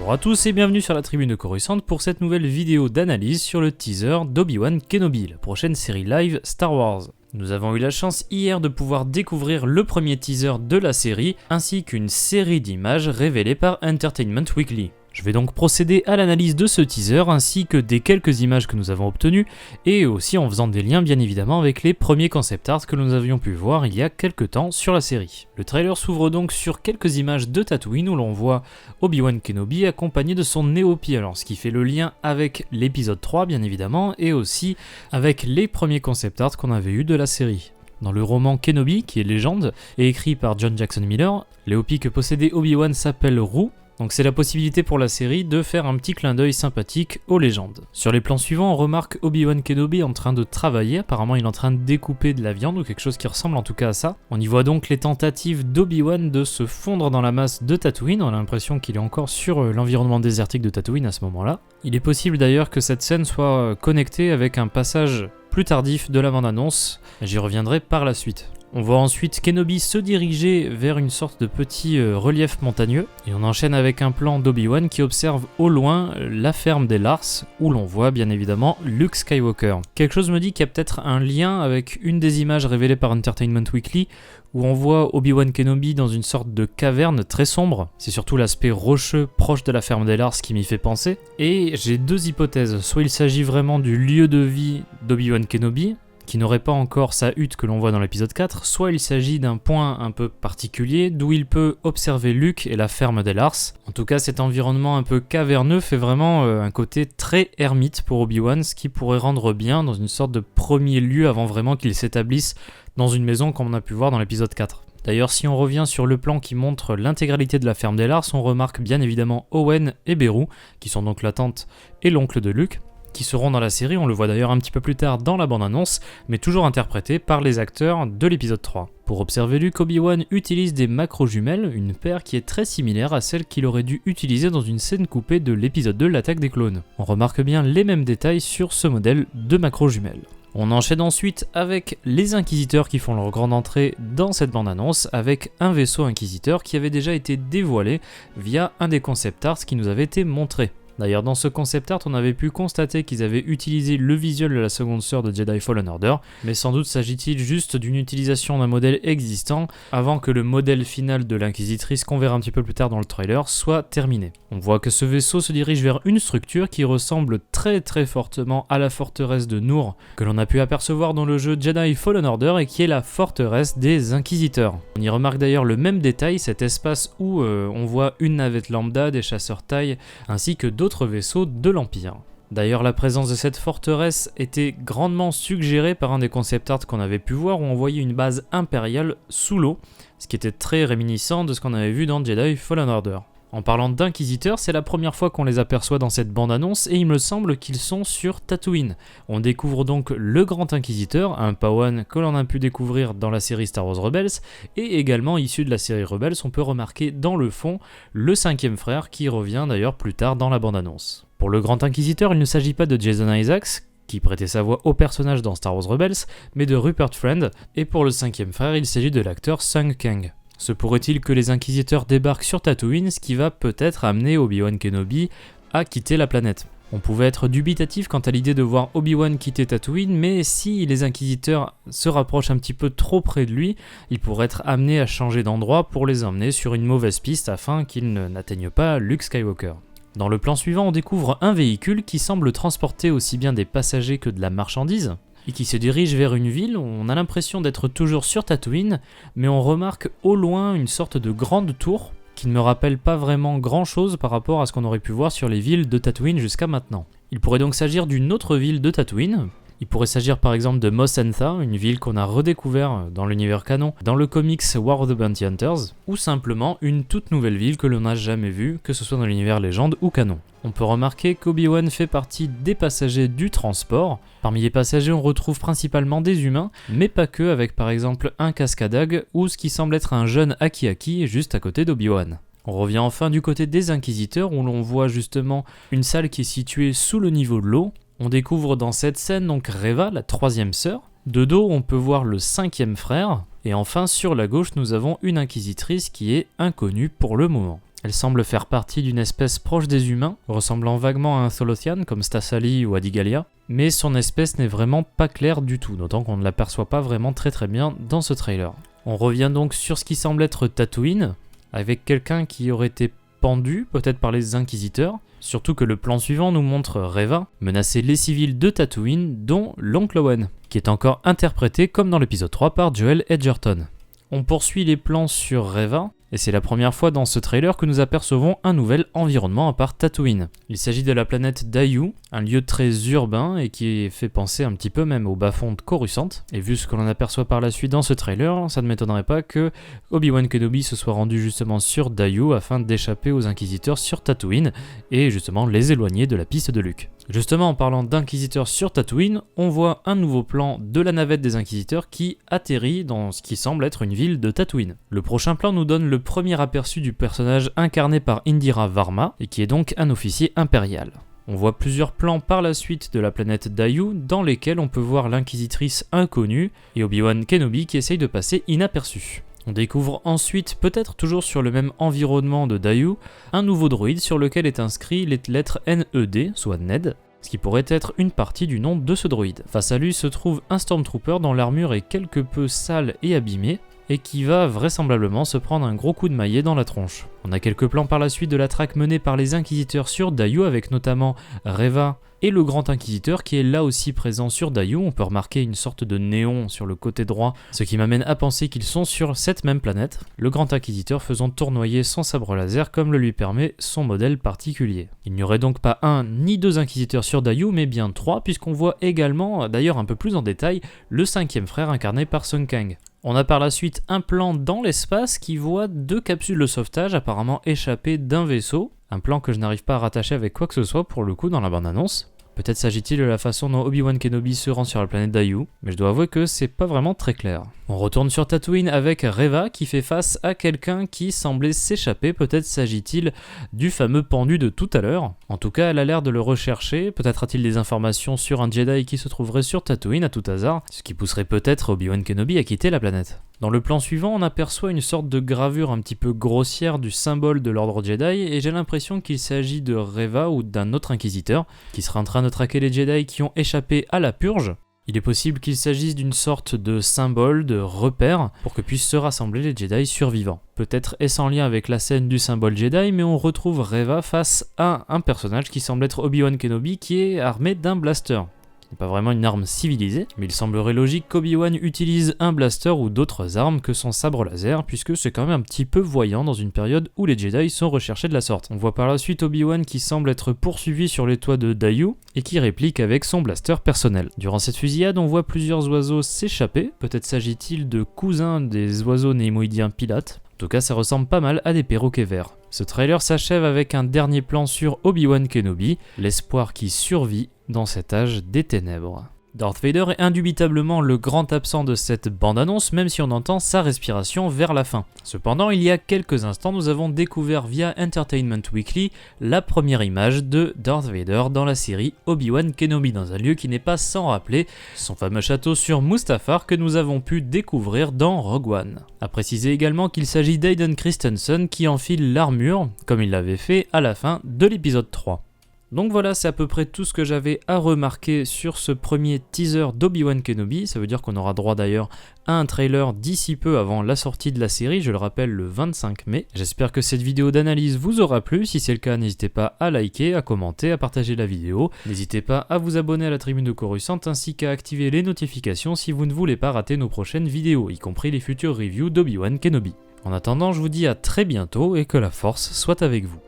Bonjour à tous et bienvenue sur la tribune de Coruscant pour cette nouvelle vidéo d'analyse sur le teaser d'Obi-Wan Kenobi, la prochaine série live Star Wars. Nous avons eu la chance hier de pouvoir découvrir le premier teaser de la série ainsi qu'une série d'images révélées par Entertainment Weekly. Je vais donc procéder à l'analyse de ce teaser ainsi que des quelques images que nous avons obtenues et aussi en faisant des liens bien évidemment avec les premiers concept art que nous avions pu voir il y a quelques temps sur la série. Le trailer s'ouvre donc sur quelques images de Tatooine où l'on voit Obi-Wan Kenobi accompagné de son néopie, alors ce qui fait le lien avec l'épisode 3 bien évidemment et aussi avec les premiers concept art qu'on avait eu de la série. Dans le roman Kenobi, qui est légende, et écrit par John Jackson Miller, l'éopie que possédait Obi-Wan s'appelle Roux. Donc c'est la possibilité pour la série de faire un petit clin d'œil sympathique aux légendes. Sur les plans suivants, on remarque Obi-Wan Kenobi en train de travailler, apparemment il est en train de découper de la viande ou quelque chose qui ressemble en tout cas à ça. On y voit donc les tentatives d'Obi-Wan de se fondre dans la masse de Tatooine, on a l'impression qu'il est encore sur l'environnement désertique de Tatooine à ce moment-là. Il est possible d'ailleurs que cette scène soit connectée avec un passage plus tardif de la bande-annonce, j'y reviendrai par la suite. On voit ensuite Kenobi se diriger vers une sorte de petit relief montagneux, et on enchaîne avec un plan d'Obi-Wan qui observe au loin la ferme des Lars, où l'on voit bien évidemment Luke Skywalker. Quelque chose me dit qu'il y a peut-être un lien avec une des images révélées par Entertainment Weekly, où on voit Obi-Wan Kenobi dans une sorte de caverne très sombre. C'est surtout l'aspect rocheux proche de la ferme des Lars qui m'y fait penser. Et j'ai deux hypothèses, soit il s'agit vraiment du lieu de vie d'Obi-Wan Kenobi, qui n'aurait pas encore sa hutte que l'on voit dans l'épisode 4, soit il s'agit d'un point un peu particulier d'où il peut observer Luke et la ferme des Lars. En tout cas, cet environnement un peu caverneux fait vraiment un côté très ermite pour Obi-Wan, ce qui pourrait rendre bien dans une sorte de premier lieu avant vraiment qu'il s'établisse dans une maison comme on a pu voir dans l'épisode 4. D'ailleurs, si on revient sur le plan qui montre l'intégralité de la ferme des Lars, on remarque bien évidemment Owen et Beru, qui sont donc la tante et l'oncle de Luke, qui seront dans la série, on le voit d'ailleurs un petit peu plus tard dans la bande-annonce, mais toujours interprétés par les acteurs de l'épisode 3. Pour observer Luke, Obi-Wan utilise des macro-jumelles, une paire qui est très similaire à celle qu'il aurait dû utiliser dans une scène coupée de l'épisode 2, l'attaque des clones. On remarque bien les mêmes détails sur ce modèle de macro-jumelles. On enchaîne ensuite avec les inquisiteurs qui font leur grande entrée dans cette bande-annonce avec un vaisseau inquisiteur qui avait déjà été dévoilé via un des concept arts qui nous avait été montré. D'ailleurs, dans ce concept art, on avait pu constater qu'ils avaient utilisé le visuel de la seconde sœur de Jedi Fallen Order, mais sans doute s'agit-il juste d'une utilisation d'un modèle existant avant que le modèle final de l'inquisitrice qu'on verra un petit peu plus tard dans le trailer soit terminé. On voit que ce vaisseau se dirige vers une structure qui ressemble très fortement à la forteresse de Noor que l'on a pu apercevoir dans le jeu Jedi Fallen Order et qui est la forteresse des inquisiteurs. On y remarque d'ailleurs le même détail, cet espace où on voit une navette lambda, des chasseurs taille, ainsi que d'autres vaisseaux de l'Empire. D'ailleurs, la présence de cette forteresse était grandement suggérée par un des concept art qu'on avait pu voir où on voyait une base impériale sous l'eau, ce qui était très réminiscent de ce qu'on avait vu dans Jedi Fallen Order. En parlant d'inquisiteurs, c'est la première fois qu'on les aperçoit dans cette bande-annonce et il me semble qu'ils sont sur Tatooine. On découvre donc le Grand Inquisiteur, un Padawan que l'on a pu découvrir dans la série Star Wars Rebels, et également issu de la série Rebels, on peut remarquer dans le fond le 5e frère qui revient d'ailleurs plus tard dans la bande-annonce. Pour le Grand Inquisiteur, il ne s'agit pas de Jason Isaacs, qui prêtait sa voix au personnage dans Star Wars Rebels, mais de Rupert Friend, et pour le 5e frère, il s'agit de l'acteur Sung Kang. Se pourrait-il que les inquisiteurs débarquent sur Tatooine, ce qui va peut-être amener Obi-Wan Kenobi à quitter la planète. On pouvait être dubitatif quant à l'idée de voir Obi-Wan quitter Tatooine, mais si les inquisiteurs se rapprochent un petit peu trop près de lui, il pourrait être amené à changer d'endroit pour les emmener sur une mauvaise piste afin qu'ils n'atteignent pas Luke Skywalker. Dans le plan suivant, on découvre un véhicule qui semble transporter aussi bien des passagers que de la marchandise, et qui se dirige vers une ville où on a l'impression d'être toujours sur Tatooine, mais on remarque au loin une sorte de grande tour qui ne me rappelle pas vraiment grand chose par rapport à ce qu'on aurait pu voir sur les villes de Tatooine jusqu'à maintenant. Il pourrait donc s'agir d'une autre ville de Tatooine. Il pourrait s'agir par exemple de Mos Espa, une ville qu'on a redécouvert dans l'univers canon, dans le comics War of the Bounty Hunters, ou simplement une toute nouvelle ville que l'on n'a jamais vue, que ce soit dans l'univers légende ou canon. On peut remarquer qu'Obi-Wan fait partie des passagers du transport. Parmi les passagers, on retrouve principalement des humains, mais pas que, avec par exemple un cascadag ou ce qui semble être un jeune Aki-Aki juste à côté d'Obi-Wan. On revient enfin du côté des inquisiteurs où l'on voit justement une salle qui est située sous le niveau de l'eau. On découvre dans cette scène donc Reva, la 3e sœur. De dos, on peut voir le 5e frère. Et enfin, sur la gauche, nous avons une inquisitrice qui est inconnue pour le moment. Elle semble faire partie d'une espèce proche des humains, ressemblant vaguement à un Tholotian comme Stasali ou Adigalia, mais son espèce n'est vraiment pas claire du tout, d'autant qu'on ne l'aperçoit pas vraiment très bien dans ce trailer. On revient donc sur ce qui semble être Tatooine, avec quelqu'un qui aurait été pendu, peut-être par les Inquisiteurs, surtout que le plan suivant nous montre Reva menacer les civils de Tatooine, dont l'oncle Owen, qui est encore interprété comme dans l'épisode 3 par Joel Edgerton. On poursuit les plans sur Reva, et c'est la première fois dans ce trailer que nous apercevons un nouvel environnement à part Tatooine. Il s'agit de la planète Daiyu, un lieu très urbain et qui fait penser un petit peu même au bas-fond de Coruscant. Et vu ce que l'on aperçoit par la suite dans ce trailer, ça ne m'étonnerait pas que Obi-Wan Kenobi se soit rendu justement sur Daiyu afin d'échapper aux Inquisiteurs sur Tatooine et justement les éloigner de la piste de Luke. Justement, en parlant d'Inquisiteurs sur Tatooine, on voit un nouveau plan de la navette des Inquisiteurs qui atterrit dans ce qui semble être une ville de Tatooine. Le prochain plan nous donne le premier aperçu du personnage incarné par Indira Varma, et qui est donc un officier impérial. On voit plusieurs plans par la suite de la planète Daiyu, dans lesquels on peut voir l'inquisitrice inconnue et Obi-Wan Kenobi qui essaye de passer inaperçu. On découvre ensuite, peut-être toujours sur le même environnement de Daiyu, un nouveau droïde sur lequel est inscrit les lettres NED, soit Ned, ce qui pourrait être une partie du nom de ce droïde. Face à lui se trouve un Stormtrooper dont l'armure est quelque peu sale et abîmée, et qui va vraisemblablement se prendre un gros coup de maillet dans la tronche. On a quelques plans par la suite de la traque menée par les Inquisiteurs sur Daiyu, avec notamment Reva et le Grand Inquisiteur qui est là aussi présent sur Daiyu. On peut remarquer une sorte de néon sur le côté droit, ce qui m'amène à penser qu'ils sont sur cette même planète, le Grand Inquisiteur faisant tournoyer son sabre laser comme le lui permet son modèle particulier. Il n'y aurait donc pas un ni deux Inquisiteurs sur Daiyu, mais bien trois, puisqu'on voit également, d'ailleurs un peu plus en détail, le cinquième frère incarné par Sung Kang. On a par la suite un plan dans l'espace qui voit deux capsules de sauvetage apparemment échappées d'un vaisseau, un plan que je n'arrive pas à rattacher avec quoi que ce soit pour le coup dans la bande-annonce. Peut-être s'agit-il de la façon dont Obi-Wan Kenobi se rend sur la planète Daiyu, mais je dois avouer que c'est pas vraiment très clair. On retourne sur Tatooine avec Reva qui fait face à quelqu'un qui semblait s'échapper, peut-être s'agit-il du fameux pendu de tout à l'heure. En tout cas, elle a l'air de le rechercher, peut-être a-t-il des informations sur un Jedi qui se trouverait sur Tatooine à tout hasard, ce qui pousserait peut-être Obi-Wan Kenobi à quitter la planète. Dans le plan suivant, on aperçoit une sorte de gravure un petit peu grossière du symbole de l'ordre Jedi et j'ai l'impression qu'il s'agit de Reva ou d'un autre inquisiteur qui serait en train de traquer les Jedi qui ont échappé à la purge. Il est possible qu'il s'agisse d'une sorte de symbole, de repère, pour que puissent se rassembler les Jedi survivants. Peut-être est-ce en lien avec la scène du symbole Jedi, mais on retrouve Reva face à un personnage qui semble être Obi-Wan Kenobi qui est armé d'un blaster. Ce n'est pas vraiment une arme civilisée, mais il semblerait logique qu'Obi-Wan utilise un blaster ou d'autres armes que son sabre laser, puisque c'est quand même un petit peu voyant dans une période où les Jedi sont recherchés de la sorte. On voit par la suite Obi-Wan qui semble être poursuivi sur les toits de Daiyu, et qui réplique avec son blaster personnel. Durant cette fusillade, on voit plusieurs oiseaux s'échapper, peut-être s'agit-il de cousins des oiseaux némoïdiens pilates. En tout cas, ça ressemble pas mal à des perroquets verts. Ce trailer s'achève avec un dernier plan sur Obi-Wan Kenobi, l'espoir qui survit dans cet âge des ténèbres. Darth Vader est indubitablement le grand absent de cette bande-annonce, même si on entend sa respiration vers la fin. Cependant, il y a quelques instants, nous avons découvert via Entertainment Weekly la première image de Darth Vader dans la série Obi-Wan Kenobi, dans un lieu qui n'est pas sans rappeler son fameux château sur Mustafar que nous avons pu découvrir dans Rogue One. A préciser également qu'il s'agit d'Hayden Christensen qui enfile l'armure, comme il l'avait fait à la fin de l'épisode 3. Donc voilà, c'est à peu près tout ce que j'avais à remarquer sur ce premier teaser d'Obi-Wan Kenobi. Ça veut dire qu'on aura droit d'ailleurs à un trailer d'ici peu avant la sortie de la série, je le rappelle le 25 mai. J'espère que cette vidéo d'analyse vous aura plu. Si c'est le cas, n'hésitez pas à liker, à commenter, à partager la vidéo. N'hésitez pas à vous abonner à la Tribune de Coruscant ainsi qu'à activer les notifications si vous ne voulez pas rater nos prochaines vidéos, y compris les futures reviews d'Obi-Wan Kenobi. En attendant, je vous dis à très bientôt et que la force soit avec vous.